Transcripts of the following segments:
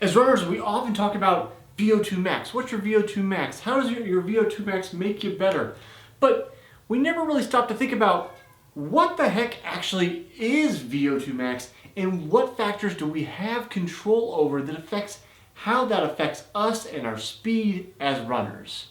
As runners, we often talk about VO2 max. What's your VO2 max? How does your VO2 max make you better? But we never really stop to think about what the heck actually is VO2 max and what factors do we have control over that affects how that affects us and our speed as runners.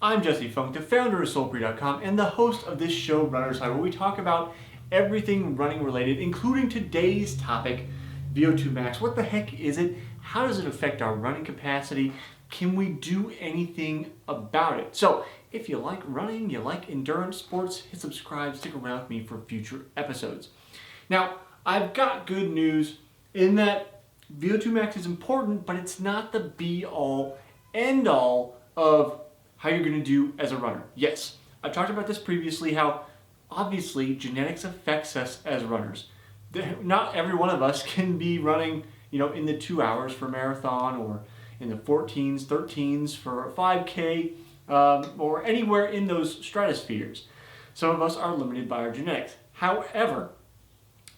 I'm Jesse Funk, the founder of SoulPre.com and the host of this show, Runner's High, where we talk about everything running related, including today's topic, VO2 max. What the heck is it? How does it affect our running capacity? Can we do anything about it? So, if you like running, you like endurance sports, hit subscribe, stick around with me for future episodes. Now, I've got good news in that VO2 max is important, but it's not the be-all, end-all of how you're going to do as a runner. Yes, I've talked about this previously, how obviously genetics affects us as runners. Not every one of us can be running, in the 2 hours for a marathon or in the 14s, 13s for a 5K, or anywhere in those stratospheres. Some of us are limited by our genetics. However,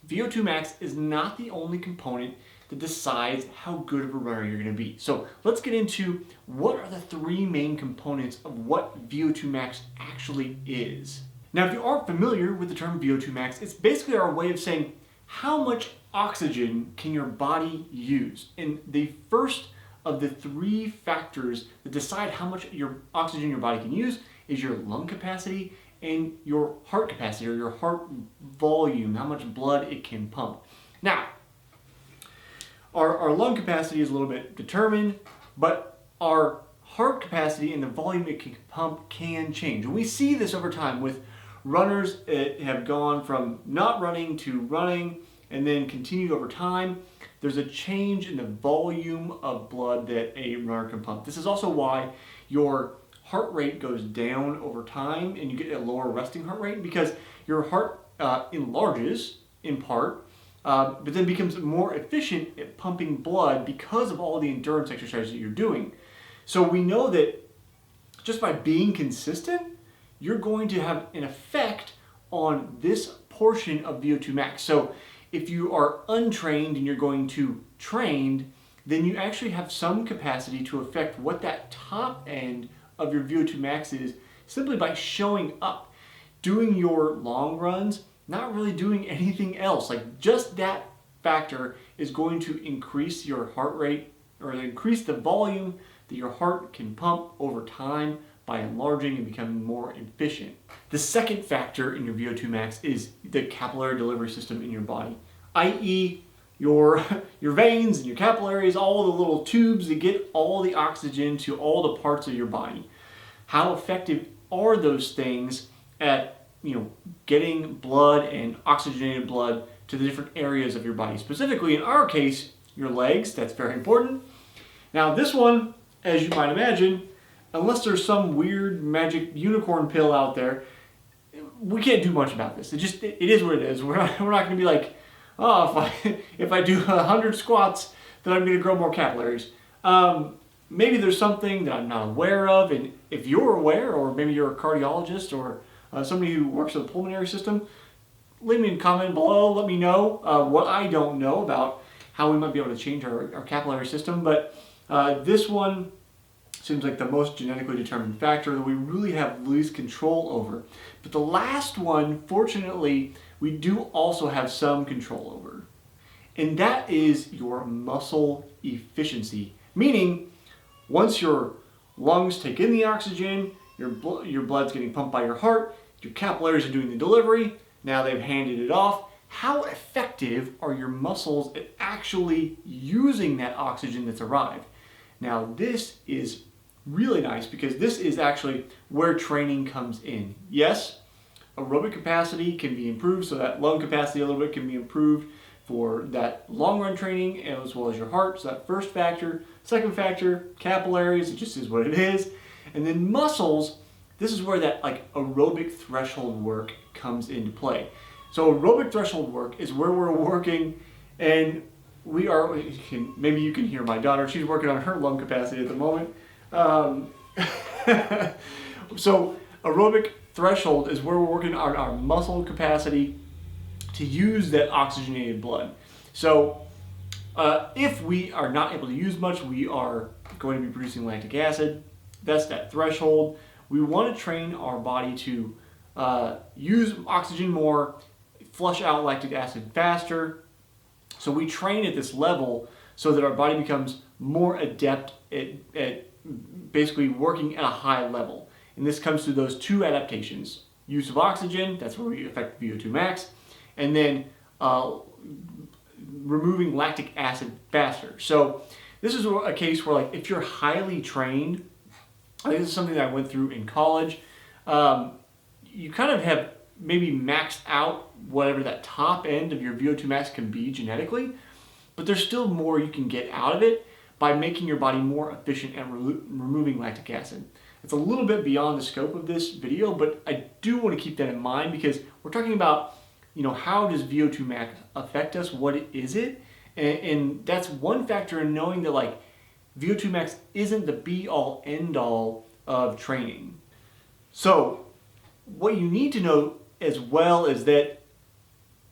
VO2 max is not the only component that decides how good of a runner you're going to be. So let's get into what are the three main components of what VO2 max actually is. Now, if you aren't familiar with the term VO2 max, it's basically our way of saying how much oxygen can your body use. And the first of the three factors that decide how much oxygen your body can use is your lung capacity and your heart capacity, or your heart volume, how much blood it can pump. Now, our lung capacity is a little bit determined, but our heart capacity and the volume it can pump can change. And we see this over time with runners that have gone from not running to running and then continued over time. There's a change in the volume of blood that a runner can pump. This is also why your heart rate goes down over time and you get a lower resting heart rate, because your heart enlarges in part, but then becomes more efficient at pumping blood because of all the endurance exercises that you're doing. So we know that just by being consistent, you're going to have an effect on this portion of VO2 max. So if you are untrained and you're going to trained, then you actually have some capacity to affect what that top end of your VO2 max is simply by showing up, doing your long runs, not really doing anything else. Like, just that factor is going to increase your heart rate, or increase the volume that your heart can pump over time by enlarging and becoming more efficient. The second factor in your VO2 max is the capillary delivery system in your body, i.e. your veins and your capillaries, all the little tubes that get all the oxygen to all the parts of your body. How effective are those things at getting blood and oxygenated blood to the different areas of your body? Specifically, in our case, your legs. That's very important. Now, this one, as you might imagine, unless there's some weird magic unicorn pill out there, we can't do much about this. It is what it is. We're not going to be like, oh, if I do 100 squats, then I'm going to grow more capillaries. Maybe there's something that I'm not aware of, and if you're aware, or maybe you're a cardiologist or somebody who works with the pulmonary system, leave me a comment below. Let me know what I don't know about how we might be able to change our capillary system. But this one seems like the most genetically determined factor that we really have least control over. But the last one, fortunately, we do also have some control over. And that is your muscle efficiency. Meaning, once your lungs take in the oxygen, your blood's getting pumped by your heart, your capillaries are doing the delivery, now they've handed it off. How effective are your muscles at actually using that oxygen that's arrived? Now, this is really nice because this is actually where training comes in. Yes, aerobic capacity can be improved, so that lung capacity a little bit can be improved for that long run training, as well as your heart. So that first factor. Second factor, capillaries, it just is what it is. And then muscles, this is where that aerobic threshold work comes into play. So aerobic threshold work is where we're working, and maybe you can hear my daughter, she's working on her lung capacity at the moment. So aerobic threshold is where we're working on our muscle capacity to use that oxygenated blood. So if we are not able to use much, we are going to be producing lactic acid. That's that threshold. We want to train our body to use oxygen more, flush out lactic acid faster. So we train at this level so that our body becomes more adept at basically working at a high level. And this comes through those two adaptations. Use of oxygen, that's where we affect VO2 max, and then removing lactic acid faster. So this is a case where, like, if you're highly trained, I think this is something that I went through in college, you kind of have maybe maxed out whatever that top end of your VO2 max can be genetically, but there's still more you can get out of it by making your body more efficient at removing lactic acid. It's a little bit beyond the scope of this video, but I do want to keep that in mind because we're talking about, how does VO2 max affect us? What is it? And that's one factor in knowing that, like, VO2 max isn't the be-all, end-all of training. So what you need to know as well is that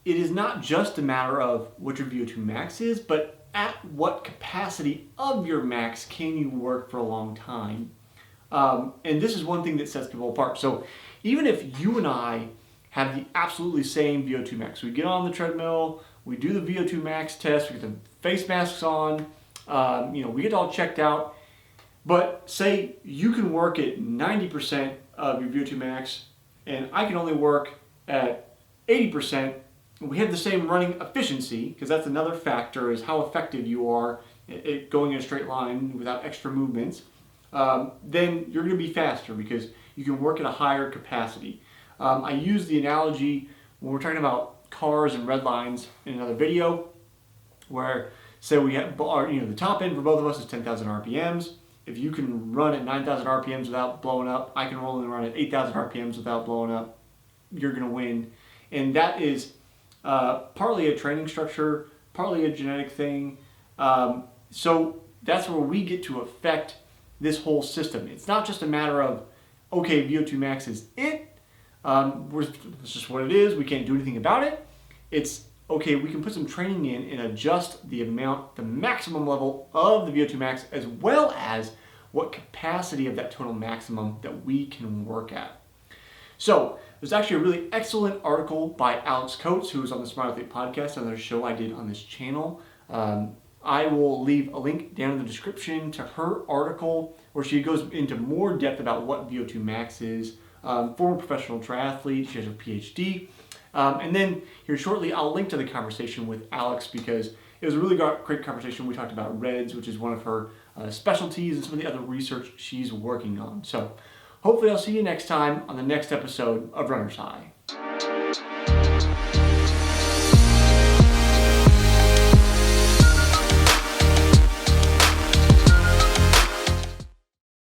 it is not just a matter of what your VO2 max is, but at what capacity of your max can you work for a long time. And this is one thing that sets people apart. So even if you and I have the absolutely same VO2 max, we get on the treadmill, we do the VO2 max test, we get the face masks on, we get all checked out, but say you can work at 90% of your VO2 max and I can only work at 80%, we have the same running efficiency, because that's another factor, is how effective you are at going in a straight line without extra movements, then you're going to be faster because you can work at a higher capacity. I use the analogy when we're talking about cars and red lines in another video, where say we have the top end for both of us is 10,000 RPMs. If you can run at 9,000 RPMs without blowing up, I can only run at 8,000 RPMs without blowing up. You're going to win. And that is partly a training structure, partly a genetic thing. So that's where we get to affect this whole system. It's not just a matter of, okay, VO2 max is it. It's just what it is. We can't do anything about it. It's, okay, we can put some training in and adjust the maximum level of the VO2 max, as well as what capacity of that total maximum that we can work at. So there's actually a really excellent article by Alex Coates, who was on the Smart Athlete podcast, another show I did on this channel. I will leave a link down in the description to her article where she goes into more depth about what VO2 max is. Former professional triathlete, she has her PhD. And then here shortly, I'll link to the conversation with Alex because it was a really great conversation. We talked about REDS, which is one of her specialties, and some of the other research she's working on. So hopefully I'll see you next time on the next episode of Runner's High.